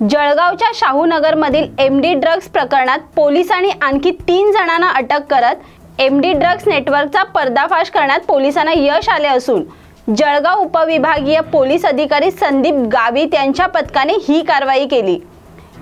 जळगावच्या शाहूनगरमधील MD drugs प्रकरणात पोलिसांनी आणखी 3 जणांना अटक करत एमडी ड्रग्स नेटवर्कचा पर्दाफाश करण्यात पोलिसांना यश आले असून जळगाव उपविभागीय पोलीस अधिकारी संदीप गावित यांच्या पथकाने ही कारवाई केली।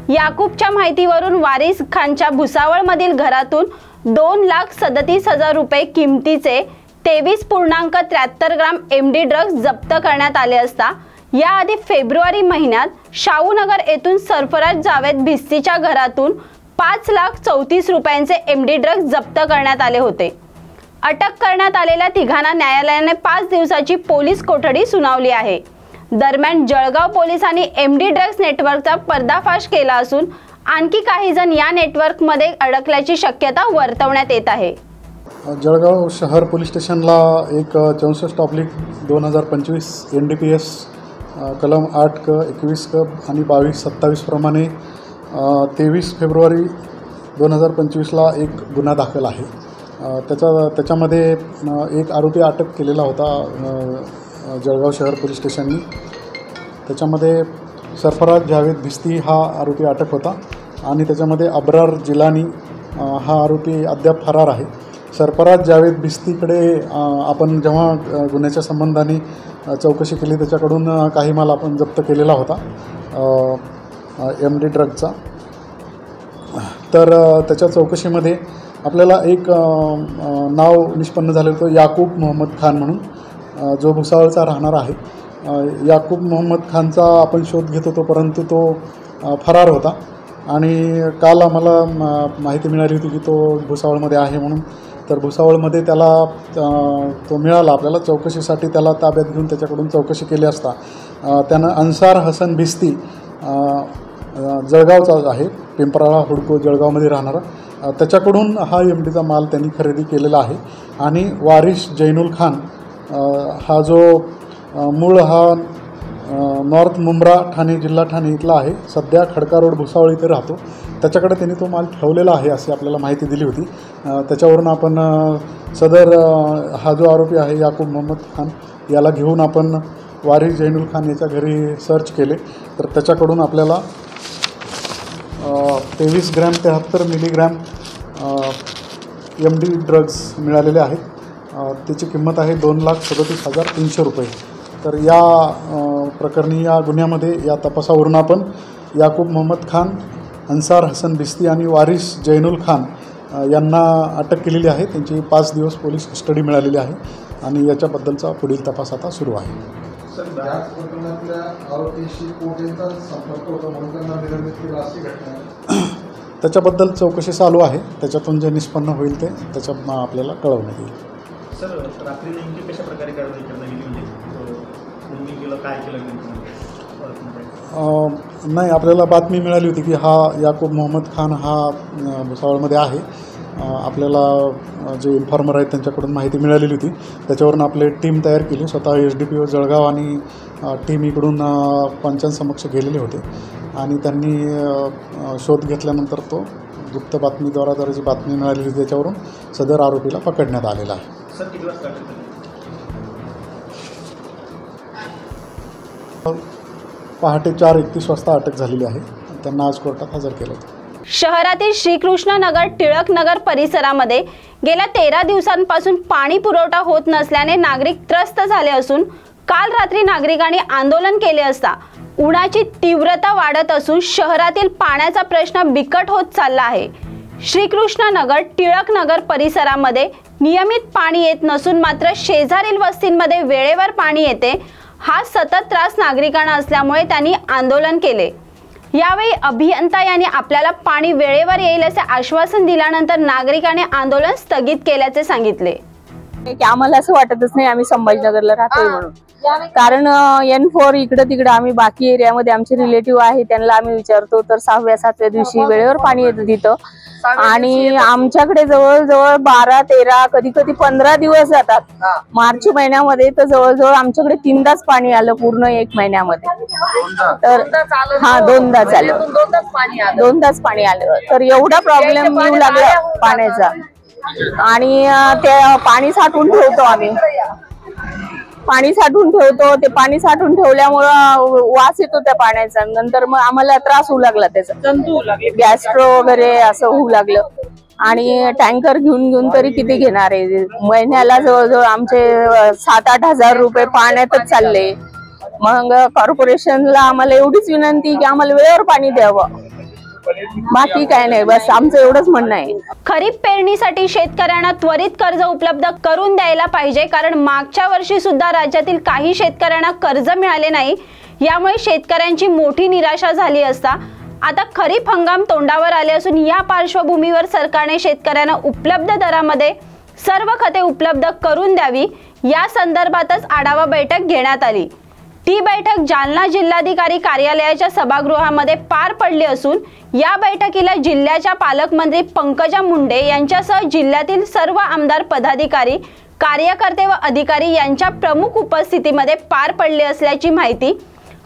याकूबच्या माहितीवरून वारिस खानच्या भुसावळमधील घरातून 2,37,000 रुपये किमतीचे 23.73 ग्राम एमडी ड्रग्स जप्त करण्यात आले असता याआधी फेब्रुवारी महिन्यात शाहूनगर येथून सरफराज जावेद भिस्तीच्या घरातून 5,34,00,000 रुपयांचे एमडी ड्रग्स जप्त करण्यात आले होते। अटक करण्यात आलेल्या तिघांना न्यायालयाने 5 दिवसाची पोलीस कोठडी सुनावली आहे। दरम्यान जळगाव पोलिसांनी एमडी ड्रग्स नेटवर्कचा पर्दाफाश केला असून आणखी काही जण या नेटवर्कमध्ये अडकल्याची शक्यता वर्तवण्यात येत आहे। जळगाव शहर पोलीस स्टेशनला एक 64/2025 NDPS कलम 8 क 21 क आणि 22-27 प्रमाणे 23 फेब्रुवारी 2025ला एक गुन्हा दाखल आहे। त्याच्यामध्ये एक आरोपी अटक केलेला होता जळगाव शहर पोलीस स्टेशननी। त्याच्यामध्ये सरफराज जावेद भिस्ती हा आरोपी अटक होता आणि त्याच्यामध्ये अब्रार जिलानी हा आरोपी अद्याप फरार आहे। सरफराज जावेद भिस्तीकडे आपण जेव्हा गुन्ह्याच्या संबंधाने चौकशी केली त्याच्याकडून काही माल आपण जप्त केलेला होता एमडी ड्रगचा। तर त्याच्या चौकशीमध्ये आपल्याला एक नाव निष्पन्न झालेलं होतं याकूब मोहम्मद खान म्हणून, जो भुसावळचा राहणार आहे। याकूब मोहम्मद खानचा आपण शोध घेत होतो परंतु तो फरार होता आणि काल आम्हाला माहिती मिळाली होती की तो भुसावळमध्ये आहे म्हणून। तर भुसावळमध्ये त्याला तो मिळाला आपल्याला। चौकशीसाठी त्याला ताब्यात घेऊन त्याच्याकडून चौकशी केली असता त्यानं अन्सार हसन भिस्ती जळगावचा आहे, पिंपराळा हुडको जळगावमध्ये राहणारा, त्याच्याकडून हा एमडीचा माल त्यांनी खरेदी केलेला आहे। आणि वारिस जैनुल खान हा जो मूळ हा नॉर्थ मुंब्रा ठाणे जिल्हा ठाणे इथला आहे, सध्या खडका रोड भुसावळ इथे राहतो। त्याच्याकडे त्यांनी तो माल ठेवलेला आहे अशी आपल्याला माहिती दिली होती। त्याच्यावरून आपण सदर हा जो आरोपी आहे याकूब मोहम्मद खान याला घेऊन आपण वारिस जैनुल खान याच्या घरी सर्च केले। तर त्याच्याकडून आपल्याला 23 ग्रॅम 73 मिलीग्रॅम एमडी ड्रग्स मिळालेले आहेत। त्याची किंमत आहे 2,37,300 रुपये। तर या प्रकरणी या गुन्ह्यामध्ये या तपासावरून आपण याकूब मोहम्मद खान, अन्सार हसन भिस्ती आणि वारिस जैनुल खान यांना अटक केलेली आहे। त्यांची 5 दिवस पोलीस कस्टडी मिळालेली आहे आणि याच्याबद्दलचा पुढील तपास आता सुरू आहे। सर, याच प्रकरणातल्या आरोपीशी कोर्टाचा संपर्क होता म्हणून त्यांना निलंबित केलं अशी घटना आहे। त्याच्याबद्दल चौकशी चालू आहे, त्याच्यातून जे निष्पन्न होईल ते त्याच्या आपल्याला कळवण्यात येईल। सर, रात्री नेमकी कशा प्रकारे कारवाई करण्यात गेली, म्हणजे कोणी केलं, काय केलं नाही, आपल्याला बातमी मिळाली होती की हा याकूब मोहम्मद खान हा भुसावळमध्ये आहे। आपल्याला जे इन्फॉर्मर आहेत त्यांच्याकडून माहिती मिळालेली होती, त्याच्यावरून आपले टीम तयार केली। स्वतः SDPO जळगाव आणि टीम इकडून पंचांसमक्ष गेलेले होते आणि त्यांनी शोध घेतल्यानंतर तो गुप्त बातमीद्वारे जी बातमी मिळालेली होती त्याच्यावरून सदर आरोपीला पकडण्यात आलेला आहे। सर, किती वाजता पहाटे 4:31 वाजता अटक झालेली आहे। त्यांना आज कोर्टात हजर केलं होतं। शहरातील श्रीकृष्णनगर टिळकनगर परिसरामध्ये गेल्या 13 दिवसांपासून पाणी पुरवठा होत नसल्याने नागरिक त्रस्त झाले असून काल रात्री नागरिकांनी आंदोलन केले असता उन्हाची तीव्रता वाढत असून शहरातील पाण्याचा प्रश्न बिकट होत चालला आहे। श्रीकृष्णनगर टिळकनगर परिसरामध्ये नियमित पाणी येत नसून मात्र शेजारील वस्तींमध्ये वेळेवर पाणी येते। हा सतत त्रास नागरिकांना असल्यामुळे त्यांनी आंदोलन केले। यावेळी अभियंता यांनी आपल्याला पाणी वेळेवर येईल असे आश्वासन दिल्यानंतर नागरिकांनी आंदोलन स्थगित केल्याचे सांगितले। की आम्हाला असं वाटतच नाही आम्ही संभाजीनगरला राहतोय म्हणून, कारण N4 इकडे तिकडे आम्ही बाकी एरियामध्ये आमचे रिलेटिव्ह आहे त्यांना आम्ही विचारतो तर 6व्या-7व्या दिवशी वेळेवर पाणी येतं तिथं आणि आमच्याकडे जवळजवळ 12-13 कधी 15 दिवस जातात। मार्च महिन्यामध्ये तर जवळजवळ आमच्याकडे 3दाच पाणी आलं पूर्ण 1 महिन्यामध्ये। तर हा 2दाच आलं, 2दाच पाणी आलं। तर एवढा प्रॉब्लेम येऊ लागला पाण्याचा आणि ते पाणी साठवून ठेवतो आम्ही। पाणी साठवून ठेवतो, ते पाणी साठवून ठेवल्यामुळं वास येतो त्या पाण्याचा, नंतर मग आम्हाला त्रास होऊ लागला त्याचा, गॅस्ट्रो वगैरे असं होऊ लागलं. आणि टँकर घेऊन तरी किती घेणार आहे, महिन्याला जवळजवळ आमचे 7-8 हजार रुपये पाण्यातच चालले. मग कॉर्पोरेशनला आम्हाला एवढीच विनंती की आम्हाला वेळेवर पाणी द्यावं, बाकी काय नाही, बस आमचं एवढंच म्हणणं आहे. खरीप पेरणीसाठी शेतकऱ्यांना त्वरित कर्ज उपलब्ध करून द्यायला पाहिजे, कारण मागच्या वर्षी सुद्धा राज्यातील काही शेतकऱ्यांना कर्ज मिळाले नाही. यामुळे शेतकऱ्यांची मोठी निराशा झाली असता. आता खरीप हंगाम तोंडावर आले असून या पार्श्वभूमीवर सरकारने शेतकऱ्यांना उपलब्ध दरामध्ये सर्व खते उपलब्ध करून द्यावी, या संदर्भातच आढावा बैठक घेण्यात आली. ती बैठक जालना जिल्हाधिकारी कार्यालयाच्या सभागृहामध्ये पार पडली असून या बैठकीला जिल्ह्याच्या पालकमंत्री पंकजा मुंडे यांच्यासह जिल्ह्यातील सर्व आमदार, पदाधिकारी, कार्यकर्ते व अधिकारी यांच्या प्रमुख उपस्थितीमध्ये पार पडली असल्याची माहिती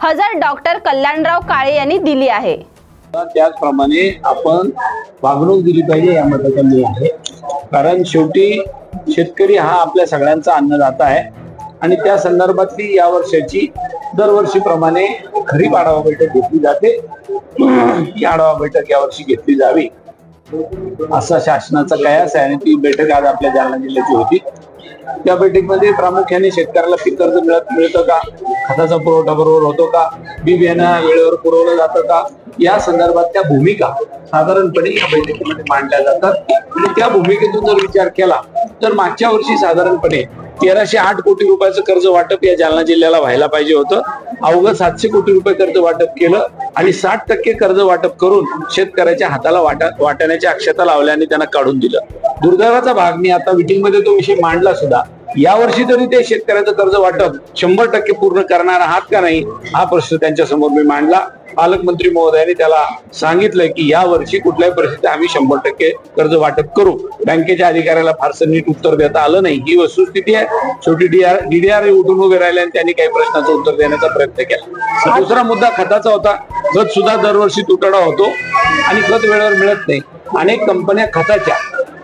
हजर डॉक्टर कल्याणराव काळे यांनी दिली आहे. त्याचप्रमाणे आपण वागणूक दिली पाहिजे यामध्ये मी आहे, कारण शेवटी शेतकरी हा आपल्या सगळ्यांचा अन्नदाता आहे आणि त्या संदर्भातली या वर्षाची दरवर्षीप्रमाणे खरीप आढावा बैठक घेतली जाते. ही आढावा बैठक यावर्षी घेतली जावी असा शासनाचा कयास आहे आणि ती बैठक आज आपल्या जालना जिल्ह्याची होती. त्या बैठकीमध्ये प्रामुख्याने शेतकऱ्याला पीक कर्ज मिळतं का, खताचा पुरवठा बरोबर होतो का, बी बियाणं वेळेवर पुरवलं जातं का, या संदर्भात त्या भूमिका साधारणपणे या बैठकीमध्ये मांडल्या जातात. आणि त्या भूमिकेतून जर विचार केला तर मागच्या वर्षी साधारणपणे 1308 कोटी रुपयाचं कर्ज वाटप या जालना जिल्ह्याला व्हायला पाहिजे होतं. अवघं 700 कोटी रुपये कर्ज वाटप केलं आणि 60% कर्ज वाटप करून शेतकऱ्याच्या हाताला वाटण्याच्या अक्षता लावल्या आणि त्यांना काढून दिलं. दुर्दैवाचा भाग, मी आता मीटिंगमध्ये तो विषय मांडला सुद्धा, यावर्षी तरी ते शेतकऱ्याचं कर्ज वाटप 100% पूर्ण करणार आहात का नाही हा प्रश्न त्यांच्या समोर मी मांडला. पालकमंत्री महोदयांनी त्याला सांगितलंय की या वर्षी कुठल्याही परिस्थितीत आम्ही 100% कर्ज वाटप करू. बँकेच्या अधिकाऱ्याला फारसं नीट उत्तर देता आलं नाही, ही वस्तुस्थिती आहे. शेवटी डीडीआर उठून उभे राहिले आणि त्यांनी काही प्रश्नाचं उत्तर देण्याचा प्रयत्न केला. दुसरा मुद्दा खताचा होता. खत सुद्धा दरवर्षी तुटवडा होतो आणि खत वेळेवर मिळत नाही. अनेक कंपन्या खताच्या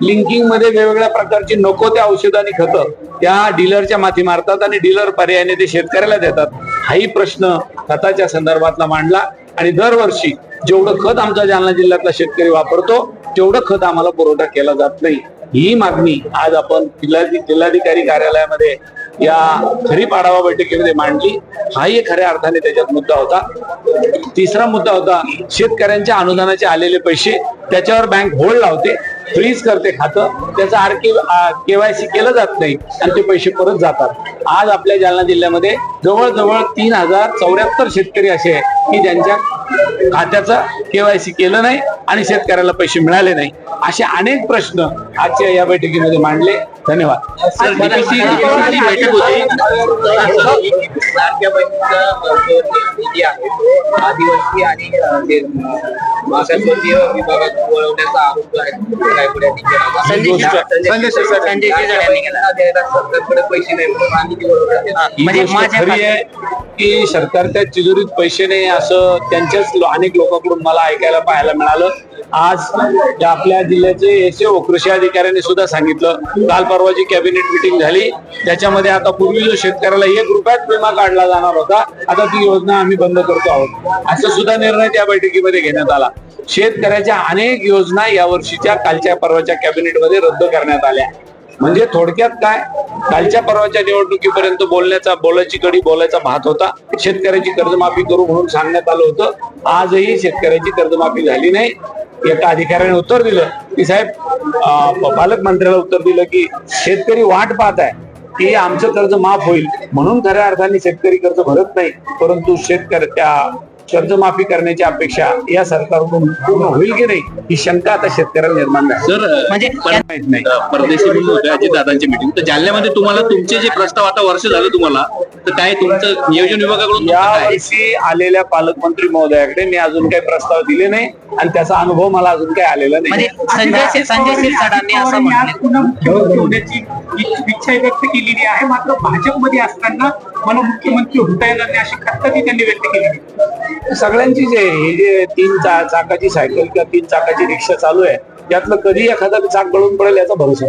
लिंकिंग मध्ये वेगवेगळ्या प्रकारची नको त्या औषध आणि खतं त्या डीलरच्या माथी मारतात आणि डीलर पर्यायाने ते शेतकऱ्याला देतात. हाही प्रश्न खताच्या संदर्भातला मांडला आणि दरवर्षी जेवढं खत आमचा जालना जिल्ह्यातला शेतकरी वापरतो तेवढं खत आम्हाला पुरवठा केला जात नाही. ही मागणी आज आपण जिल्हाधिकारी कार्यालयामध्ये या खरीप आढावा बैठकीमध्ये मांडली. हाही खऱ्या अर्थाने त्याच्यात मुद्दा होता. तिसरा मुद्दा होता शेतकऱ्यांच्या अनुदानाचे आलेले पैसे त्याच्यावर बँक होल्ड लावते, फ्रीज करते खातं, त्याचं केवायसी केलं जात नाही आणि ते पैसे परत जातात. आज आपल्या जालना जिल्ह्यामध्ये जवळजवळ 3074 शेतकरी असे आहेत की ज्यांच्या खात्याचं केवायसी केलं नाही आणि शेतकऱ्याला पैसे मिळाले नाही. असे अनेक प्रश्न आजच्या या बैठकीमध्ये मांडले. धन्यवाद. आदिवासी आणि मागासवर्गीय विभागात वळवण्याचा आरोप सरकारकडे पैसे नाही की सरकारच्या तिजोरीत पैसे नाही असं त्यांच्याच अनेक लोकांकडून मला ऐकायला पाहायला मिळालं. आज आपल्या जिल्ह्याचे एसओ कृषी अधिकाऱ्यांनी सुद्धा सांगितलं. काल परवाची कॅबिनेट मिटिंग झाली, त्याच्यामध्ये आता पूर्वी जो शेतकऱ्याला 1 रुपयात विमा काढला जाणार होता, आता ती योजना आम्ही बंद करतो आहोत असं सुद्धा निर्णय त्या बैठकीमध्ये घेण्यात आला. शेतकऱ्याच्या अनेक योजना या वर्षीच्या कालच्या परवाच्या कॅबिनेटमध्ये रद्द करण्यात आल्या. म्हणजे थोडक्यात काय, कालच्या परवाच्या निवडणुकीपर्यंत बोलायची कडी बोलायचा भात होता. शेतकऱ्याची कर्जमाफी करू म्हणून सांगण्यात आलं होतं. आजही शेतकऱ्याची कर्जमाफी झाली नाही. एका अधिकाऱ्याने उत्तर दिलं की साहेब, पालकमंत्र्याला उत्तर दिलं की शेतकरी वाट पाहत आहे की आमचं कर्ज माफ होईल म्हणून खऱ्या अर्थाने शेतकरी कर्ज भरत नाही, परंतु शेतकऱ्या कर्जमाफी करण्याची अपेक्षा या सरकारकडून पूर्ण होईल की नाही ही शंका आता शेतकऱ्याला निर्माण झाली. सर, म्हणजे माहित नाही, परदेशी म्हणून होते अजितदादांची मीटिंग, तर जालन्यामध्ये तुम्हाला तुमचे जे प्रस्ताव आता वर्ष झालं तुम्हाला, तर काय तुमचं नियोजन विभागाकडून या वर्षी आलेल्या पालकमंत्री महोदयाकडे मी अजून काही प्रस्ताव दिले नाही आणि त्याचा अनुभव मला अजून काही आलेला नाही. संजय शिरसाटांनी असं होण्याची इच्छा व्यक्त केलेली आहे, मात्र भाजपमध्ये असताना मला मुख्यमंत्री होता येणार नाही अशी खंतही त्यांनी व्यक्त केली. सगळ्यांची जे 3 चाकाची सायकल किंवा 3 चाकाची रिक्षा चालू आहे त्यातलं कधी एखादा चाक गळून पडेल याचा भरोसा.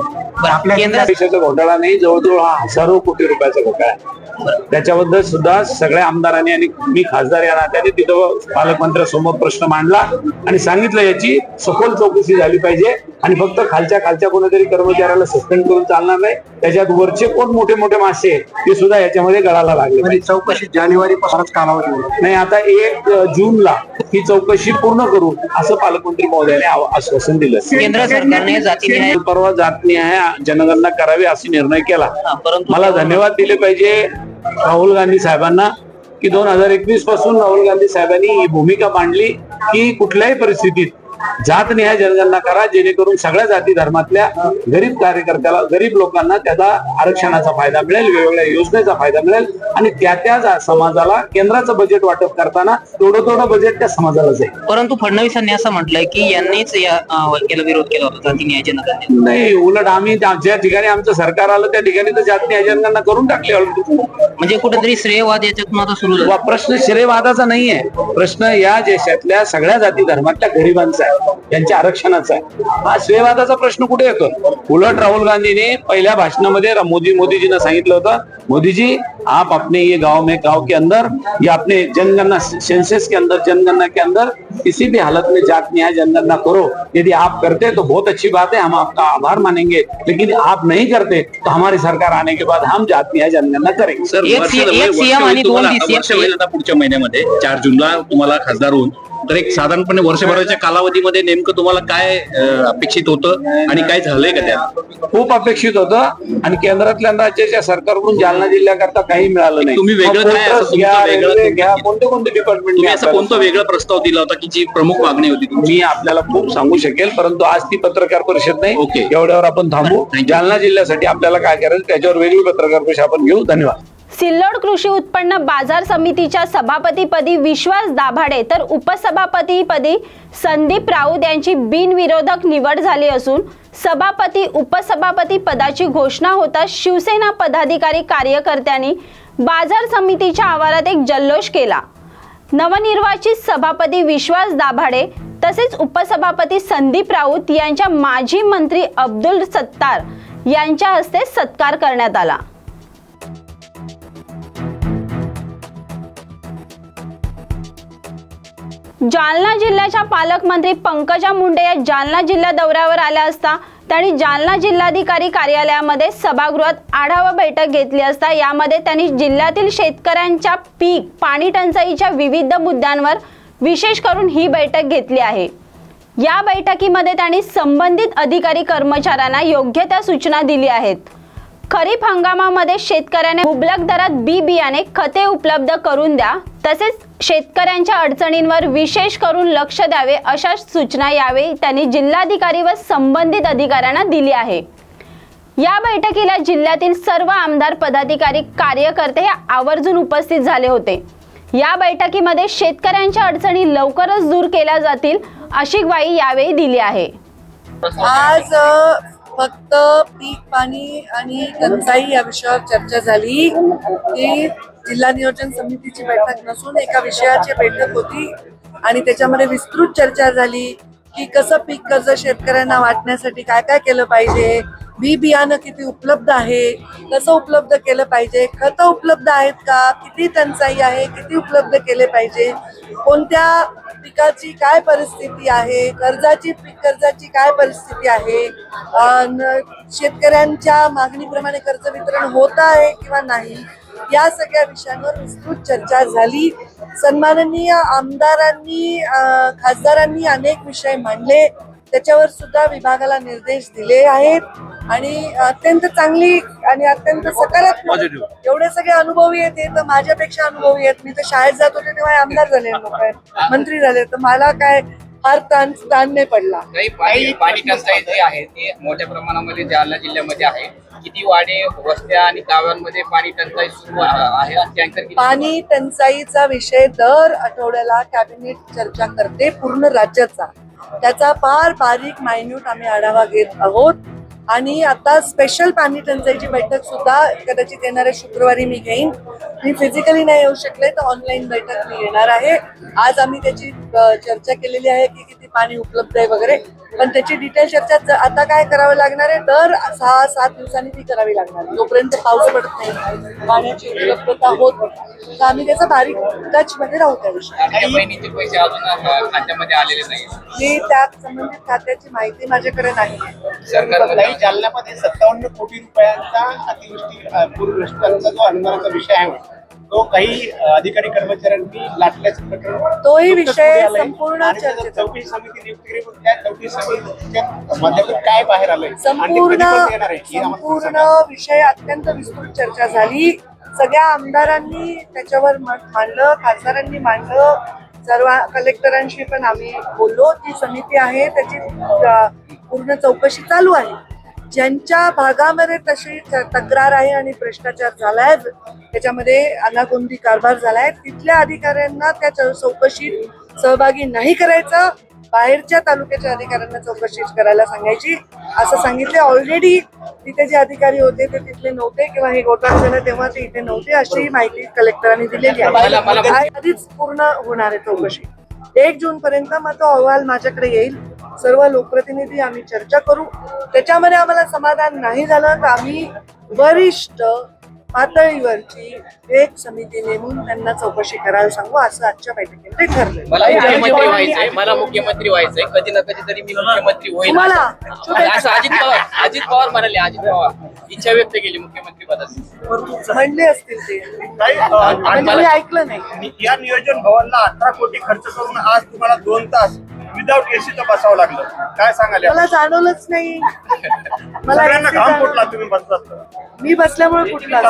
आपल्या देशाचा घोटाळा नाही, जवळजवळ हजारो कोटी रुपयाचा घोटाळा आहे. त्याच्याबद्दल सुद्धा सगळ्या आमदारांनी आणि मी खासदार या नात्याने तिथं पालकमंत्र्यांसमोर प्रश्न मांडला आणि सांगितलं याची सखोल चौकशी झाली पाहिजे आणि फक्त खालच्या कोणीतरी कर्मचाऱ्याला सस्पेंड करून चालणार नाही, त्याच्यात वरचे कोण मोठे मोठे मासे आहेत ते सुद्धा याच्यामध्ये गळाला लागले. चौकशी जानेवारी पासूनच कालावधी नाही, आता 1 जूनला ही चौकशी पूर्ण करू असं पालकमंत्री महोदयाने आश्वासन दिलं. केंद्र सरकारने जातीनिहाय परवा जातनिहाय जनगणना करावी असा निर्णय केला. परंतु मला धन्यवाद दिले पाहिजे राहुल गांधी साहेबांना की 2021 पासून राहुल गांधी साहेबांनी ही भूमिका मांडली की कुठल्याही परिस्थितीत जातनिहाय जनगणना करा, जेणेकरून सगळ्या जाती धर्मातल्या गरीब कार्यकर्त्याला, गरीब लोकांना त्याचा आरक्षणाचा फायदा मिळेल, वेगवेगळ्या योजनेचा फायदा मिळेल आणि त्या समाजाला केंद्राचं बजेट वाटप करताना थोडं बजेट त्या समाजाला जाईल. परंतु फडणवीसांनी असं म्हटलंय की यांनीच या विरोध केला होता जातीनिहाय जनगणनेला. नाही, उलट आम्ही ज्या ठिकाणी आमचं सरकार आलं त्या ठिकाणी तर जातीनिहाय जनगणना करून टाकली. म्हणजे कुठेतरी श्रेयवाद याच्यातून आता सुरू झाला. प्रश्न श्रेयवादाचा नाहीये, प्रश्न या देशातल्या सगळ्या जाती धर्मातल्या गरिबांचा आहे, यांच्या आरक्षणाचा आहे. हा श्रेयवादाचा प्रश्न कुठे येतो? उलट राहुल गांधीने पहिल्या भाषणामध्ये मोदीजीने सांगितलं होतं, मोदीजी आप अपने ये गांव के अंदर या अपने जनगणना सेंसस के अंदर जनगणना के अंदर किसी भी हालत में जात न्याय जनगणना करो, यदि आप करते तो बहुत अच्छी बात है, हम आपका आभार मानेंगे, लेकिन आप नहीं करते तो हमारी सरकार आने के बाद हम जात न्याय जनगणना करेंगे. सर, पुढच्या महिन्यामध्ये 4 जूनला तुम्हाला खासदार होऊन तर एक साधारणपणे वर्षभराच्या कालावधीमध्ये नेमकं तुम्हाला काय अपेक्षित होतं आणि काय झालंय का त्यात? खूप अपेक्षित होतं आणि केंद्रातल्या राज्याच्या सरकारकडून जालना जिल्ह्याकरता काही मिळालं नाही. तुम्ही वेगळं काय कोणते डिपार्टमेंट तुम्ही असं कोणता वेगळा प्रस्ताव दिला होता की जी प्रमुख मागणी होती? मी आपल्याला खूप सांगू शकेल, परंतु आज ती पत्रकार परिषद नाही. ओके, एवढ्यावर आपण थांबू. जालना जिल्ह्यासाठी आपल्याला काय करायचं त्याच्यावर वेगळी पत्रकार परिषद आपण घेऊ. धन्यवाद. सिल्लोड कृषी उत्पन्न बाजार समितीच्या सभापतीपदी विश्वास दाभाडे तर उपसभापतीपदी संदीप राऊत यांची बिनविरोधक निवड झाली असून सभापती उपसभापती पदाची घोषणा होताच शिवसेना पदाधिकारी कार्यकर्त्यांनी बाजार समितीच्या आवारात एक जल्लोष केला. नवनिर्वाचित सभापती विश्वास दाभाडे तसेच उपसभापती संदीप राऊत यांच्या माजी मंत्री अब्दुल सत्तार यांच्या हस्ते सत्कार करण्यात आला. जालना जिल्ह्याच्या पालकमंत्री पंकजा मुंडे या जालना जिल्हा दौऱ्यावर आल्या असता त्यांनी जालना जिल्हाधिकारी कार्यालयामध्ये सभागृहात आढावा बैठक घेतली असता यामध्ये त्यांनी जिल्ह्यातील शेतकऱ्यांच्या पीक पाणी टंचाईच्या विविध मुद्द्यांवर विशेष करून ही बैठक घेतली आहे. या बैठकीमध्ये त्यांनी संबंधित अधिकारी कर्मचाऱ्यांना योग्य त्या सूचना दिल्या आहेत. खरीप हंगामामध्ये शेतकऱ्यांना मुबलक दरात बियाणे खते उपलब्ध करून द्या, तसेच शेतकऱ्यांच्या अडचणींवर विशेष करून लक्ष द्यावे अशा सूचना यावेळी त्यांनी जिल्हाधिकारी व संबंधित अधिकाऱ्यांना दिली आहे. या बैठकीला जिल्ह्यातील सर्व आमदार पदाधिकारी कार्यकर्ते आवर्जून उपस्थित झाले होते. या बैठकीमध्ये शेतकऱ्यांच्या अडचणी लवकरच दूर केल्या जातील अशी ग्वाही यावेळी दिली आहे. आज फक्त पीक पाणी आणि टंचाई या विषयावर चर्चा झाली. ही जिल्हा नियोजन समितीची बैठक नसून एका विषयाची बैठक होती आणि त्याच्यामध्ये विस्तृत चर्चा झाली की कसं पीक कर्ज शेतकऱ्यांना वाटण्यासाठी काय काय केलं पाहिजे, बियाणं किती उपलब्ध आहे, कसं उपलब्ध केलं पाहिजे, खतं उपलब्ध आहेत का, किती टंचाई आहे, किती उपलब्ध केले पाहिजे, कोणत्या पिकाची काय परिस्थिती आहे, पीक कर्जाची काय परिस्थिती आहे, शेतकऱ्यांच्या मागणीप्रमाणे कर्ज वितरण होत आहे किंवा नाही, या सगळ्या विषयांवर विस्तृत चर्चा झाली. सन्माननीय आमदारांनी खासदारांनी अनेक विषय मांडले, त्याच्यावर सुद्धा विभागाला निर्देश दिले आहेत आणि अत्यंत चांगली आणि अत्यंत सकारात्मक एवढे सगळे अनुभवी आहेत. हे तर माझ्यापेक्षा अनुभवी आहेत. मी तर शाळेत जात होते तेव्हा आमदार झाले, लोक मंत्री झाले, तर मला काय फार ताण नाही पडला. पाणी टंचाई जी आहे ती मोठ्या प्रमाणामध्ये जालना जिल्ह्यामध्ये आहे. किती वाडे वस्त्या आणि गावांमध्ये पाणी टंचाई सुरू आहे. पाणी टंचाईचा विषय दर आठवड्याला कॅबिनेट चर्चा करते पूर्ण राज्याचा. त्याचा फार बारीक मायन्यूट आम्ही आढावा घेत आहोत आणि आता स्पेशल पाणी टंचाईची बैठक सुद्धा कदाचित येणाऱ्या शुक्रवारी मी घेईन. मी फिजिकली नाही येऊ शकले तर ऑनलाईन बैठक मी घेणार आहे. आज आम्ही त्याची चर्चा केलेली आहे की किती पाणी उपलब्ध आहे वगैरे. पण त्याची डिटेल चर्चा आता काय करावं लागणार आहे, दर 6-7 दिवसांनी ती करावी लागणार आहे. जोपर्यंत पाऊस पडत नाही, पाण्याची उपलब्धता होत नाही, तर आम्ही त्याचा बारीक टच मध्ये राहू त्या विषयी. बहिणीचे पैसे अजून खात्यामध्ये आलेले नाही. मी त्या संबंधित खात्याची माहिती माझ्याकडे नाही. सरकार जालन्यामध्ये 57 कोटी रुपयांचा अतिवृष्टी पूरग्रस्तांचा जो अनुदानाचा विषय आहे तो काही अधिकारी कर्मचाऱ्यांनी लाटल्याचं प्रकरण, तोही विषय संपूर्ण चर्चेत चौकशी समिती नियुक्त केली, पण त्या चौकशी समितीच्या माध्यमातून काय बाहेर आलंय, संपूर्ण विषय अत्यंत विस्तृत चर्चा झाली. सगळ्या आमदारांनी त्याच्यावर मत मांडलं, खासदारांनी मांडलं, सर्व कलेक्टरांशी पण आम्ही बोललो. ती समिती आहे, त्याची पूर्ण चौकशी चालू आहे. ज्यांच्या भागामध्ये तशी तक्रार आहे आणि भ्रष्टाचार झालाय, त्याच्यामध्ये अनागोंदी कारभार झालाय, तिथल्या अधिकाऱ्यांना त्या चौकशीत सहभागी नाही करायचं, बाहेरच्या तालुक्याच्या अधिकाऱ्यांना चौकशी करायला सांगायची असं सांगितले. ऑलरेडी तिथे जे अधिकारी होते ते तिथले नव्हते किंवा हे घोटाळा झाला तेव्हा ते इथे नव्हते अशी माहिती कलेक्टरांनी दिलेली आहे. आधीच पूर्ण होणार आहे चौकशी 1 जून पर्यंत. मग तो अहवाल माझ्याकडे येईल. सर्व लोकप्रतिनिधी आम्ही चर्चा करू. त्याच्यामध्ये आम्हाला समाधान नाही झालं तर आम्ही वरिष्ठ पातळीवरची एक समिती नेमून त्यांना चौकशी करायला सांगू, असं आजच्या बैठकीमध्ये ठरलं. मला मुख्यमंत्री व्हायचंय, कधी ना कधी तरी मी मुख्यमंत्री होईल असं अजित पवार म्हणाले. अजित पवार इच्छा व्यक्त केली मुख्यमंत्री पदाची, म्हणले असतील ते, मी ऐकलं नाही. या नियोजन भवनला 18 कोटी खर्च करून आज तुम्हाला 2 तास विदाउट एसीचं बसावं लागलं, काय सांगाल? मला जाणवलंच नाही. मला घाम फुटला तुम्ही बसलात, मी बसल्यामुळे फुटला.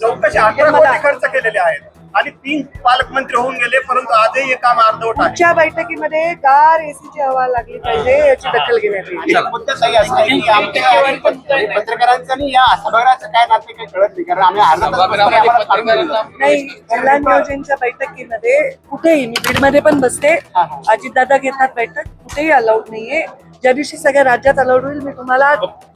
चौकशी 18 कोटी खर्च केलेले आहेत आणि 3 पालकमंत्री होऊन गेले, परंतु आजही हे काम अर्धवट आहे. पुढच्या बैठकीमध्ये गार एसीची हवा लागली पाहिजे याची दखल घेण्यात येईल. मुद्दा सही असं आहे की आमच्या पत्रकारांचं आणि या सभागृहाचं काय नाते काही कळत नाही, कारण आम्ही नाही. जिल्हा नियोजनच्या बैठकीमध्ये कुठेही, मी बीडमध्ये पण बसते, अजितदादा घेतात बैठक, कुठेही अलाउड नाहीये. ज्या दिवशी सगळ्या राज्यात अलाउड होईल मी तुम्हाला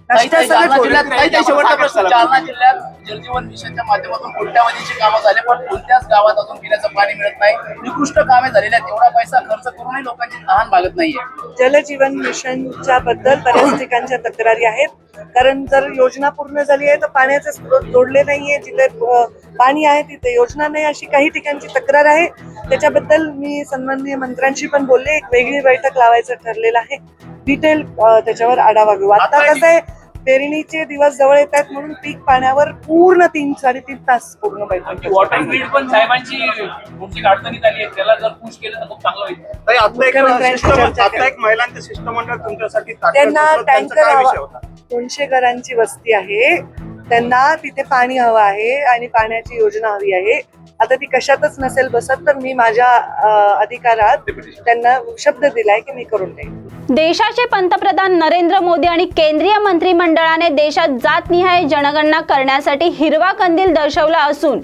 शेवटचा प्रश्न. जालना जिल्ह्यात जलजीवन मिशनच्या माध्यमातून कोट्यावधीची कामं झाले, पण कोणत्याच गावात अजून पिण्याचं पाणी मिळत नाही. निकृष्ट कामे झालेली आहेत, एवढा पैसा खर्च करूनही लोकांची तहान भागत नाहीये. जलजीवन मिशनच्या बद्दल बऱ्याच ठिकाणच्या तक्रारी आहेत, कारण जर योजना पूर्ण झाली आहे तर पाण्याचे स्रोत जोडले नाहीये, जिथे पाणी आहे तिथे योजना नाही, अशी काही ठिकाणची तक्रार आहे. त्याच्याबद्दल मी सन्माननीय मंत्र्यांशी पण बोलले, एक वेगळी बैठक लावायचं ठरलेलं आहे. डिटेल त्याच्यावर आढावा घेऊ. आता कसं आहे, पेरणीचे दिवस जवळ येत आहेत म्हणून पीक पाण्यावर पूर्ण 3-3.5 तास पूर्ण बैठक. वॉटर ग्रीड पण साहेबांची मोठी अडचणी झाली आहे, त्याला जर पुश केलं तर खूप चांगलं होईल. आता एक महिलांचं शिष्टमंडळ तुमच्यासाठी त्यांना टँकर, 200 घरांची वस्ती आहे, त्यांना तिथे पाणी हवं आहे आणि पाण्याची योजना हवी आहे. आता ती कशातच नसेल बसत तर मी माझ्या अधिकारात त्यांना शब्द दिलाय की मी करून देईन. देशाचे पंतप्रधान नरेंद्र मोदी आणि केंद्रीय मंत्रिमंडळाने देशात जातनिहाय जनगणना करण्यासाठी हिरवा कंदील दर्शवला असून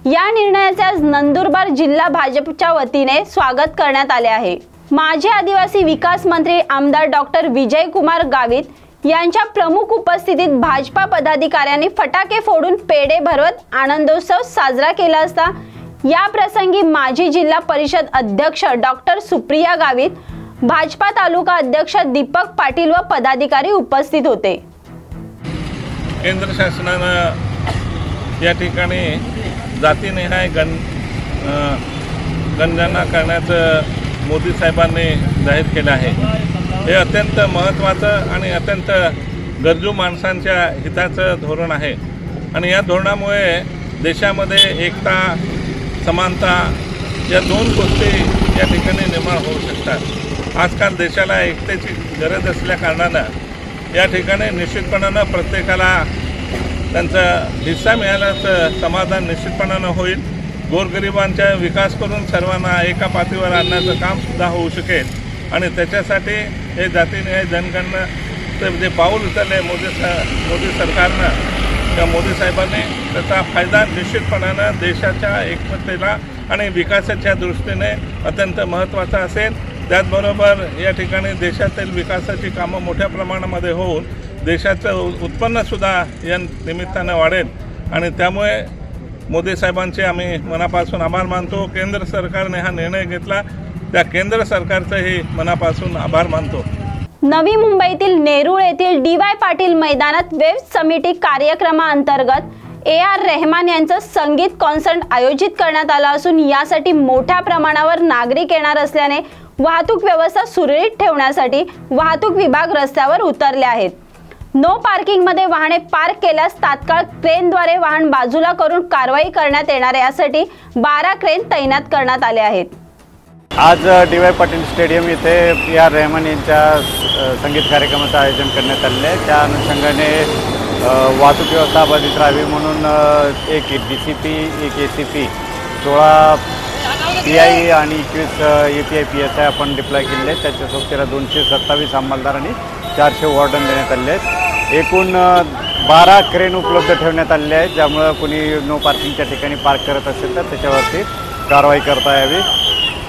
या निर्णयाचे आज नंदुरबार जिल्हा भाजपच्या वतीने स्वागत करण्यात आले आहे. माजी आदिवासी विकास मंत्री आमदार डॉक्टर विजयकुमार गावित यांच्या प्रमुख उपस्थितीत भाजपा पदाधिकाऱ्यांनी फटाके फोडून पेढे भरवत आनंदोत्सव साजरा केला असता या प्रसंगी माजी जिल्हा परिषद अध्यक्ष डॉक्टर सुप्रिया गावित, भाजपा तालुका अध्यक्ष दीपक पाटील व पदाधिकारी उपस्थित होते. केंद्र शासनानं या ठिकाणी जातीनिहाय गणना करण्याचं मोदी साहेबांनी जाहीर केलं आहे. हे अत्यंत महत्त्वाचं आणि अत्यंत गरजू माणसांच्या हिताचं धोरण आहे आणि या धोरणामुळे देशामध्ये एकता, समानता या 2 गोष्टी या ठिकाणी निर्माण होऊ शकतात. आजकाल देशाला एकतेची गरज असल्या कारणानं या ठिकाणी निश्चितपणानं प्रत्येकाला त्यांचा हिस्सा मिळाल्याचं समाधान निश्चितपणानं होईल. गोरगरिबांचा विकास करून सर्वांना एका पातळीवर आणण्याचं कामसुद्धा होऊ शकेल आणि त्याच्यासाठी हे जातीनिहाय जनगणनेचं जे पाऊल उचलले मोदी सरकारनं, त्या मोदी साहेबांनी त्याचा फायदा निश्चितपणानं देशाच्या एकतेला आणि विकासाच्या दृष्टीने अत्यंत महत्त्वाचा असेल. त्याचबरोबर या ठिकाणी देशातील विकासाची कामं मोठ्या प्रमाणामध्ये होऊन देशाचं उत्पन्नसुद्धा या निमित्तानं वाढेल आणि त्यामुळे मोदी साहेबांचे आम्ही मनापासून आभार मानतो. केंद्र सरकारने हा निर्णय घेतला त्या केंद्र सरकारचंही मनापासून आभार मानतो. नवी मुंबईतील नेरूळ येथील DY पाटील मैदानात वेव्ह समिती कार्यक्रमाअंतर्गत AR रहमान यांचं संगीत कॉन्सर्ट आयोजित करण्यात आला असून यासाठी मोठ्या प्रमाणावर नागरिक येणार असल्याने वाहतूक व्यवस्था सुरळीत ठेवण्यासाठी वाहतूक विभाग रस्त्यावर उतरले आहेत. नो पार्किंग मध्ये वाहने पार्क केल्यास तात्काळ क्रेनद्वारे वाहन बाजूला करून कारवाई करण्यात येणार आहे. यासाठी 12 क्रेन तैनात करण्यात आले आहेत. आज DY पाटील स्टेडियम येथे AR रहमान यांच्या संगीत कार्यक्रमाचं आयोजन करण्यात आले आहे. त्या अनुषंगाने वाहतूक व्यवस्था बाधित राहावी म्हणून एक DCP, एक ACP, 16 PI आणि 21 API PSI आपण डिप्लॉय केलेले आहेत. त्याच्यासोबत 227 अंमलदार आणि 400 वॉर्डन देण्यात आले आहेत. एकूण 12 क्रेन उपलब्ध ठेवण्यात आलेले आहेत, ज्यामुळं कोणी नो पार्किंगच्या ठिकाणी पार्क करत असेल तर त्याच्यावरती कारवाई करता यावी.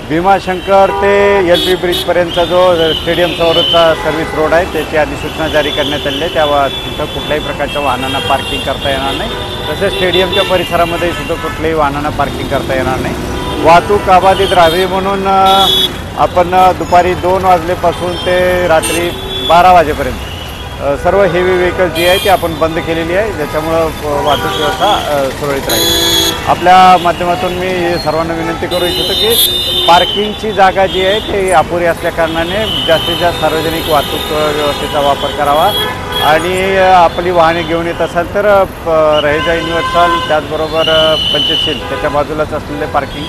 भीमाशंकर ते LP ब्रिजपर्यंतचा जो स्टेडियम समोरचा सर्व्हिस रोड आहे त्याची अधिसूचना जारी करण्यात आली आहे. तेव्हा तिथं कुठल्याही प्रकारच्या वाहनांना पार्किंग करता येणार नाही. तसेच स्टेडियमच्या परिसरामध्ये सुद्धा कुठल्याही वाहनांना पार्किंग करता येणार नाही. वाहतूक अबाधित राहावी म्हणून आपण दुपारी 2 वाजल्यापासून ते रात्री 12 वाजेपर्यंत सर्व हेवी व्हेकल जी आहे ती आपण बंद केलेली आहे, ज्याच्यामुळं वाहतूक व्यवस्था सुरळीत राहील. आपल्या माध्यमातून मी सर्वांना विनंती करू इच्छितो की पार्किंगची जागा जी आहे ती अपुरी असल्याकारणाने जास्तीत जास्त सार्वजनिक वाहतूक व्यवस्थेचा वापर करावा आणि आपली वाहने घेऊन येत असाल तर रहेजा युनिव्हर्सल त्याचबरोबर पंचशील त्याच्या बाजूलाच असलेले पार्किंग,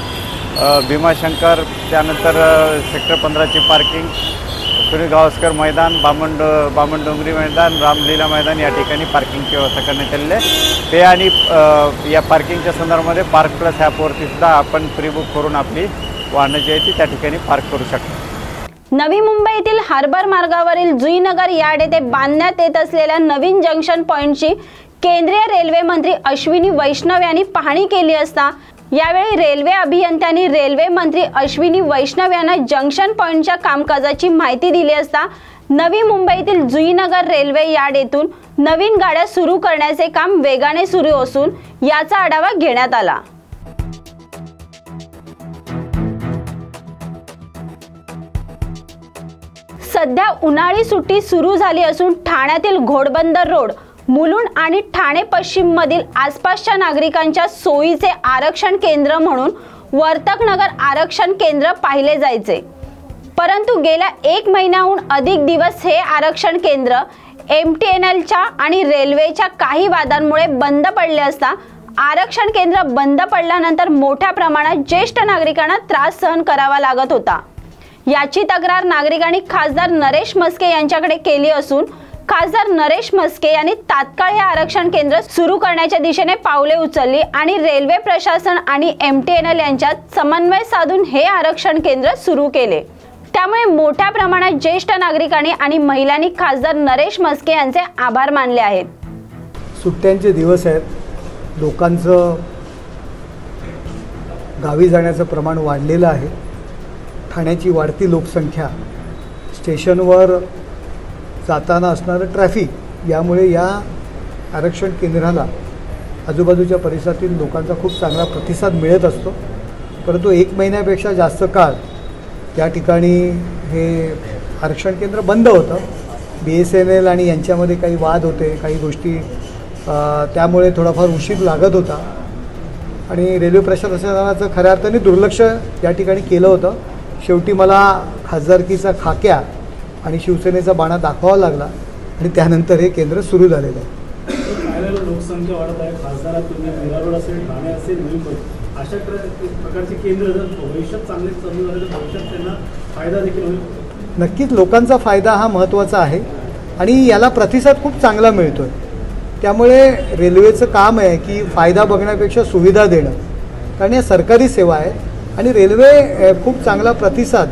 भीमाशंकर, त्यानंतर सेक्टर 15ची पार्किंग, सुनील गावस्कर मैदान, बामणडोंगरी मैदान, रामलीला मैदान या ठिकाणी पार्किंगची व्यवस्था करण्यात आलेली आहे. ते आणि या पार्किंगच्या संदर्भामध्ये पार्क प्लस ॲपवरती सुद्धा आपण प्री बुक करून आपली वाहनं जी आहे ती त्या ठिकाणी पार्क करू शकतो. नवी मुंबईतील हार्बर मार्गावरील जुईनगर यार्ड येथे बांधण्यात येत असलेल्या नवीन जंक्शन पॉइंटची केंद्रीय रेल्वे मंत्री अश्विनी वैष्णव यांनी पाहणी केली असता यावेळी रेल्वे अभियंत्यांनी रेल्वे मंत्री अश्विनी वैष्णव यांना जंक्शन पॉइंटच्या कामकाजाची माहिती दिली असता नवी मुंबईतील जुईनगर रेल्वे यार्ड येथून नवीन गाड्या सुरू करण्याचे काम वेगाने सुरू असून याचा आढावा घेण्यात आला. सध्या उन्हाळी सुट्टी सुरू झाली असून ठाण्यातील घोडबंदर रोड, मुलुंड आणि ठाणे पश्चिम मधील आसपासच्या नागरिकांच्या सोयीचे आरक्षण केंद्र म्हणून वर्तकनगर आरक्षण केंद्र पाहिले जायचे. परंतु गेल्या 1 महिन्याहून अधिक दिवस हे आरक्षण केंद्र MTNLच्या आणि रेल्वेच्या काही वादांमुळे बंद पडले असता आरक्षण केंद्र बंद पडल्यानंतर मोठ्या प्रमाणात ज्येष्ठ नागरिकांना त्रास सहन करावा लागत होता. याची तक्रार नागरिकांनी खासदार नरेश म्हस्के यांच्याकडे केली असून खासदार नरेश म्हस्के यांनी तात्काळ हे आरक्षण केंद्र सुरू करण्याच्या दिशेने पावले उचलली आणि रेल्वे प्रशासन आणि MTNL यांच्यात समन्वय साधून हे आरक्षण केंद्र सुरू केले. त्यामुळे मोठ्या प्रमाणात ज्येष्ठ नागरिकांनी आणि महिलांनी खासदार नरेश म्हस्के यांचे आभार मानले आहेत. सुट्ट्यांचे दिवस आहेत, लोकांचं गावी जाण्याचं प्रमाण वाढलेलं आहे. ठाण्याची वाढती लोकसंख्या, स्टेशनवर जाताना असणारं ट्रॅफिक यामुळे या आरक्षण केंद्राला आजूबाजूच्या परिसरातील लोकांचा खूप चांगला प्रतिसाद मिळत असतो. परंतु 1 महिन्यापेक्षा जास्त काळ त्या ठिकाणी हे आरक्षण केंद्र बंद होतं. BSNL आणि यांच्यामध्ये काही वाद होते, काही गोष्टी त्यामुळे थोडाफार उशीर लागत होता आणि रेल्वे प्रशासनाचं खऱ्या अर्थाने दुर्लक्ष या ठिकाणी केलं होतं. शेवटी मला खासदारकीचा खाक्या आणि शिवसेनेचा बाणा दाखवावा लागला आणि त्यानंतर हे केंद्र सुरू झालेलं आहे. लोकसंख्या वाढत आहे, खासदारात तुम्ही मिरारोड असेल, ठाणे असेल, मुंबई अशा प्रकारचे केंद्र जर भविष्यात चांगले चालू झाले तर भविष्यात त्यांना फायदा देखील होईल. नक्कीच लोकांचा फायदा हा महत्त्वाचा आहे आणि याला प्रतिसाद खूप चांगला मिळतो आहे. त्यामुळे रेल्वेचं काम आहे की फायदा बघण्यापेक्षा सुविधा देणं, कारण या सरकारी सेवा आहे आणि रेल्वे खूप चांगला प्रतिसाद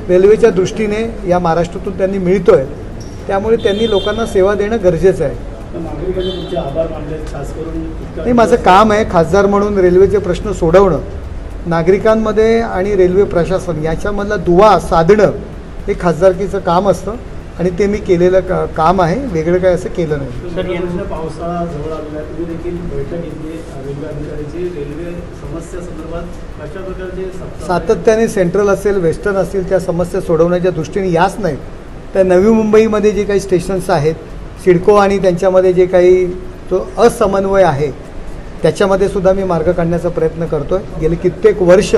रेल्वेच्या दृष्टीने या महाराष्ट्रातून त्यांनी मिळतो आहे. त्यामुळे त्यांनी लोकांना सेवा देणं गरजेचं आहे. नाही, माझं काम आहे खासदार म्हणून रेल्वेचे प्रश्न सोडवणं, नागरिकांमध्ये आणि रेल्वे प्रशासन याच्यामधला दुवा साधणं हे खासदारकीचं काम असतं आणि ते मी केलेलं काम आहे. वेगळं काय असं केलं नाही. पावसाळा जवळ आलेला, तुम्ही देखील बैठक घेतली रेल्वे अधिकाऱ्याची, रेल्वे समस्या संदर्भात कशा प्रकारचे सातत्याने सेंट्रल असेल, वेस्टर्न असेल त्या समस्या सोडवण्याच्या दृष्टीने याच नाहीत तर नवी मुंबईमध्ये जे काही स्टेशन्स आहेत, सिडको आणि त्यांच्यामध्ये जे काही तो असमन्वय आहे, त्याच्यामध्ये सुद्धा मी मार्ग काढण्याचा प्रयत्न करतो आहे. गेले कित्येक वर्ष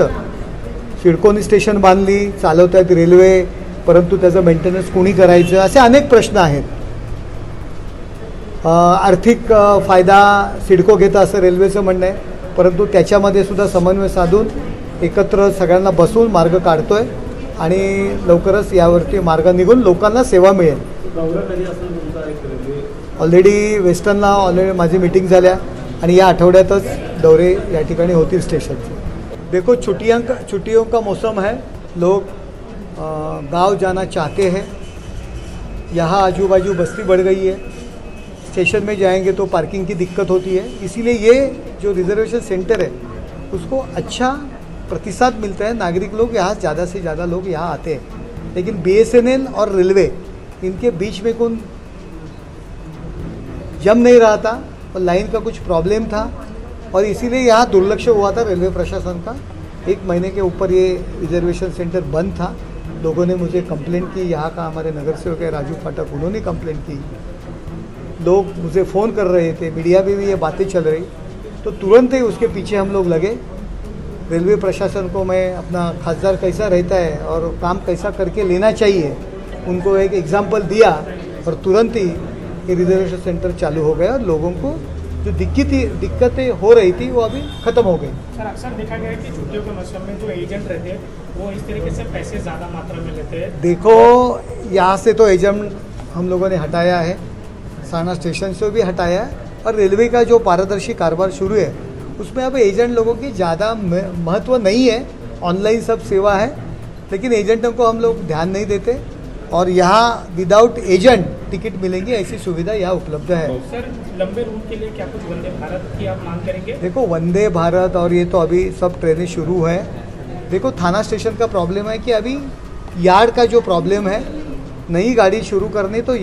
सिडकोनी स्टेशन बांधली, चालवत आहेत रेल्वे, परंतु त्याचं मेंटेनन्स कोणी करायचं, असे अनेक प्रश्न आहेत. आर्थिक फायदा सिडको घेतं असं रेल्वेचं म्हणणं आहे, परंतु त्याच्यामध्ये सुद्धा समन्वय साधून एकत्र सगळ्यांना बसून मार्ग काढतो आहे आणि लवकरच यावरती मार्ग निघून लोकांना सेवा मिळेल. ऑलरेडी वेस्टर्नला माझी मीटिंग झाल्या आणि या आठवड्यातच दौरे या ठिकाणी होतील स्टेशनचे. देखो छुट्टियों का मौसम है, लोग गांव जाना चाहते हैं. यहाँ आजू बाजू बस्ती बढ़ गई है, स्टेशन में जाएंगे तो पार्किंग की दिक्कत होती है. इसीलिए ये जो रिजर्वेशन सेंटर है उसको अच्छा प्रतिसाद मिलता है. नागरिक लोग यहाँ ज़्यादा से ज़्यादा लोग यहाँ आते हैं, लेकिन BSNL और रेलवे इनके बीच में कौन जम नहीं रहा था और लाइन का कुछ प्रॉब्लम था और इसीलिए यहाँ दुर्लक्ष्य हुआ था रेलवे प्रशासन का. 1 महीने के ऊपर ये रिजर्वेशन सेंटर बंद था. लोगों ने मुझे कंप्लेंट की, यहाँ का हमारे नगर सेवक है राजू फाटक, उन्होंने कंप्लेंट की. लोग मुझे फ़ोन कर रहे थे, मीडिया में भी ये बातें चल रही, तो तुरंत ही उसके पीछे हम लोग लगे. रेलवे प्रशासन को मैं अपना खासदार कैसा रहता है और काम कैसा करके लेना चाहिए उनको एक एग्जाम्पल दिया और तुरंत ही ये रिजर्वेशन सेंटर चालू हो गया और लोगों को जो दिक्कतें हो रही थी वो अभी ख़त्म हो गई. सर, अक्सर देखा गया है कि छुट्टियों के मौसम में जो एजेंट रहते हैं वो इस तरीके से पैसे ज़्यादा मात्रा में लेते हैं. देखो, यहाँ से तो एजेंट हम लोगों ने हटाया है, साना स्टेशन से भी हटाया है और रेलवे का जो पारदर्शी कारोबार शुरू है उसमें अब एजेंट लोगों की ज़्यादा महत्व नहीं है. ऑनलाइन सब सेवा है, लेकिन एजेंटों को हम लोग ध्यान नहीं देते और यहाँ विदाउट एजेंट टिकट मिलेंगी ऐसी सुविधा यहाँ उपलब्ध है. सर, लंबे रूट के लिए क्या कुछ वंदे भारत की आप मांग करेंगे? देखो, वंदे भारत और ये तो अभी सब ट्रेनें शुरू है. देखो, थाना स्टेशन का प्रॉब्लम है कि अभी यार्ड का जो प्रॉब्लम है, नई गाड़ी शुरू करनी तो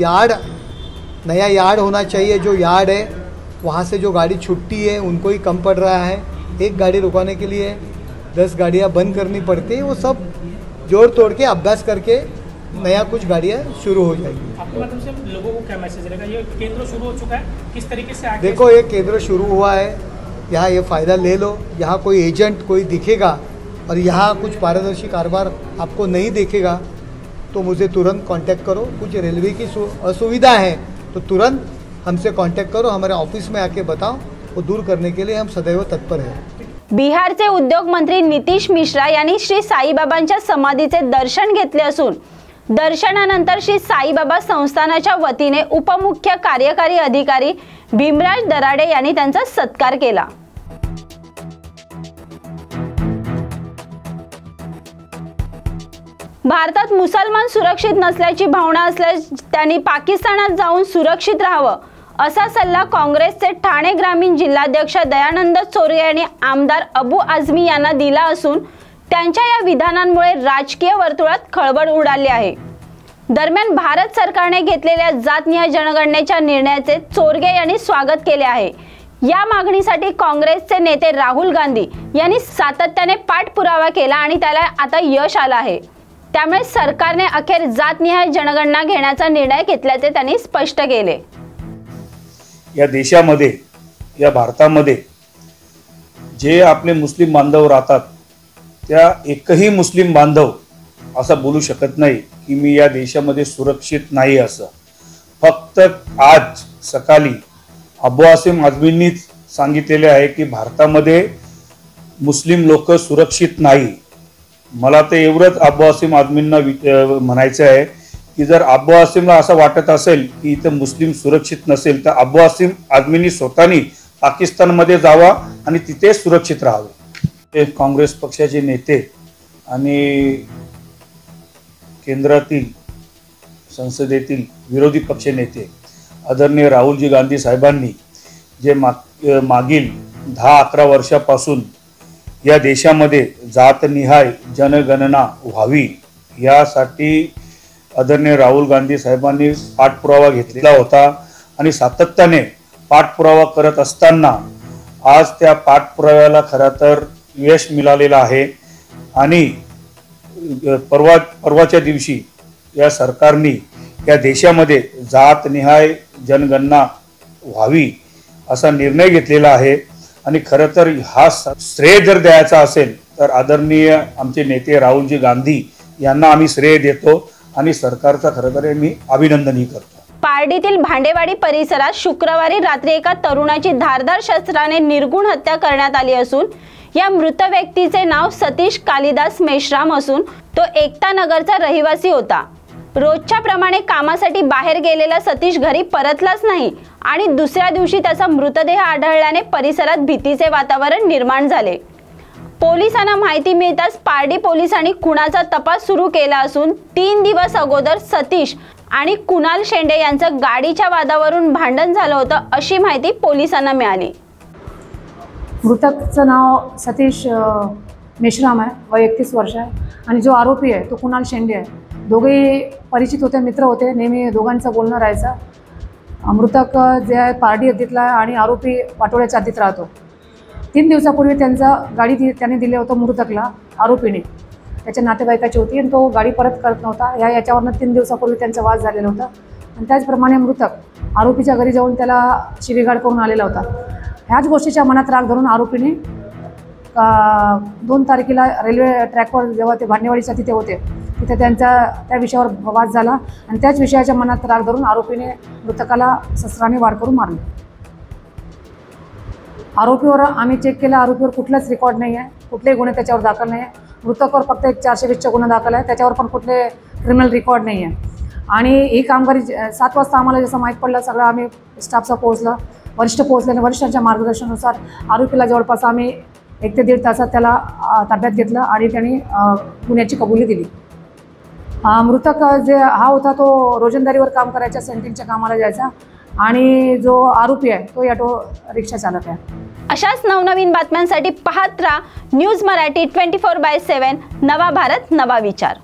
नया यार्ड होना चाहिए. जो यार्ड है वहाँ से जो गाड़ी छुट्टी है उनको ही कम पड़ रहा है. एक गाड़ी रुकाने के लिए 10 गाड़ियाँ बंद करनी पड़ती है. वो सब जोड़ तोड़ के अभ्यास करके नया कुछ गाड़ियाँ शुरू हो जाएगी. आपके मतलब से लोगों को क्या मैसेज रहेगा? ये केंद्र शुरू हो चुका है, किस तरीके से आगे? देखो, ये केंद्र शुरू हुआ है, यहाँ ये फ़ायदा ले लो. यहाँ कोई एजेंट कोई दिखेगा और यहाँ कुछ पारदर्शी कारोबार आपको नहीं दिखेगा तो मुझे तुरंत कांटेक्ट करो. कुछ रेलवे की असुविधा है तो तुरंत हमसे कांटेक्ट करो, हमारे ऑफिस में आके बताओ, वो दूर करने के लिए हम सदैव तत्पर हैं. बिहारचे उद्योग मंत्री नितीश मिश्रा यांनी श्री साईबाबांच्या समाधीचे दर्शन घेतले असून दर्शनानंतर श्री साईबाबा संस्थानाच्या वतीने उपमुख्य कार्यकारी अधिकारी भीमराज दराडे यांनी त्यांचा सत्कार केला. भारतात मुसलमान सुरक्षित नसल्याची भावना असल्यास त्यांनी पाकिस्तानात जाऊन सुरक्षित राहावं असा सल्ला काँग्रेसचे ठाणे ग्रामीण जिल्हाध्यक्ष दयानंद चोरगे यांनी आमदार अबू आझमी यांना दिला असून त्यांच्या या विधानांमुळे राजकीय वर्तुळात खळबळ उडाली आहे. दरम्यान भारत सरकारने घेतलेल्या जातनिहाय जनगणनेच्या निर्णयाचे चोरगे यांनी स्वागत केले आहे. या मागणीसाठी काँग्रेसचे नेते राहुल गांधी यांनी सातत्याने पाठपुरावा केला आणि त्याला आता यश आलं आहे. त्यामुळे सरकारने अखेर जातनिहाय जनगणना घेण्याचा निर्णय घेतल्याचे त्यांनी स्पष्ट केले. या देशामध्ये, या भारतामध्ये जे आपले मुस्लिम बांधव राहतात त्या एकही मुस्लिम बांधव असं बोलू शकत नाही की मी या देशामध्ये सुरक्षित नाही असं. फक्त आज सकाळी अबू आसिम आझमींनीच सांगितलेले आहे की भारतामध्ये मुस्लिम लोक सुरक्षित नाही. मला ते एवढंच अबू आसिम आझमींना म्हणायचं आहे की जर अबू आसिमला असं वाटत असेल की इथं मुस्लिम सुरक्षित नसेल तर अबू आसिम आझमींनी स्वतःनी पाकिस्तानमध्ये जावा आणि तिथे सुरक्षित राहावे. ते काँग्रेस पक्षाचे नेते आणि केंद्रातील संसदेतील विरोधी पक्ष नेते आदरणीय राहुलजी गांधी साहेबांनी जे मागील 10-11 वर्षापासून या देशामध्ये जातनिहाय जनगणना व्हावी यासाठी आदरणीय राहुल गांधी साहेबांनी पाठपुरावा घेतलेला होता आणि सातत्याने पाठपुरावा करत असताना आज त्या पाठपुराव्याला खरं तर यश मिळालेलं आहे. आणि परवाच्या दिवशी या सरकारने या देशामध्ये जातनिहाय जनगणना व्हावी असा निर्णय घेतलेला आहे। आणि खरं तर हा श्रेय जर द्यायचा असेल तर आदरणीय आमचे नेते राहुलजी गांधी यांना आम्ही श्रेय देतो आणि सरकारचा खरं तर मी अभिनंदनही करतो। पारडीतील भांडेवाडी परिसरात शुक्रवारी रात्री एका तरुणाची धारदार शस्त्राने निर्गुण हत्या करण्यात आली असून या मृत व्यक्तीचे नाव सतीश कालिदास मेश्राम असून तो एकता नगरचा रहिवासी होता। रोजच्या प्रमाणे कामासाठी बाहेर गेलेला सतीश घरी परतलाच नाही आणि दुसऱ्या दिवशी त्याचा मृतदेह आढळल्याने परिसरात भीतीचे वातावरण निर्माण झाले। पोलिसांना माहिती मिळताच पारडी पोलिसांनी खुनाचा तपास सुरू केला असून 3 दिवस अगोदर सतीश आणि कुणाल शेंडे यांचं गाडीच्या वादावरून भांडण झालं होतं अशी माहिती पोलिसांना मिळाली। मृतकचं नाव सतीश मेश्राम आहे, वय 31 वर्ष आहे आणि जो आरोपी आहे तो कुणाल शेंडे आहे। दोघेही परिचित होते, मित्र होते, नेहमी दोघांचं बोलणं राहायचं। मृतक जे आहे पारडी हद्दीतला आहे आणि आरोपी वाटोळ्याच्या हद्दीत राहतो। 3 दिवसापूर्वी त्यांचा गाडी त्याने दिले होतं मृतकला आरोपीने, त्याच्या नातेवाईकाची होती आणि तो गाडी परत करत नव्हता। याच्यावरनं 3 दिवसापूर्वी त्यांचा वाद झालेला होता आणि त्याचप्रमाणे मृतक आरोपीच्या घरी जाऊन त्याला शिवीगाळ करून आलेला होता। ह्याच गोष्टीच्या मनात राग धरून आरोपीने 2 तारखेला रेल्वे ट्रॅकवर जेव्हा ते भांडेवाडीच्या तिथे होते तिथे त्या विषयावर वाद झाला आणि त्याच विषयाच्या मनात राग धरून आरोपीने मृतकाला शस्त्राने वार करून मारले। आरोपीवर आम्ही चेक केला, आरोपीवर कुठलाच रेकॉर्ड नाही आहे, कुठलेही गुन्हे त्याच्यावर दाखल नाही आहे। मृतकावर फक्त एक 420चा गुन्हा दाखल आहे, त्याच्यावर पण कुठले क्रिमिनल रेकॉर्ड नाही आहे। आणि ही कामगिरी 7 वाजता आम्हाला जसं माहीत पडलं सगळं आम्ही स्टाफचा पोहोचला, वरिष्ठ पोहोचले आणि वरिष्ठांच्या मार्गदर्शनानुसार आरोपीला जवळपास आम्ही 1 ते 1.5 तासात त्याला ताब्यात घेतलं आणि त्यांनी गुन्ह्याची कबुली दिली। मृतक जे हा होता तो रोजंदारीवर काम करायचा, सेंटिंगच्या कामाला जायचा आणि जो आरोपी आहे तो ऑटो रिक्षा चालक आहे। अशाच नवनवीन बातम्यांसाठी पाहत राहा न्यूज मराठी 24/7 नवा भारत नवा विचार।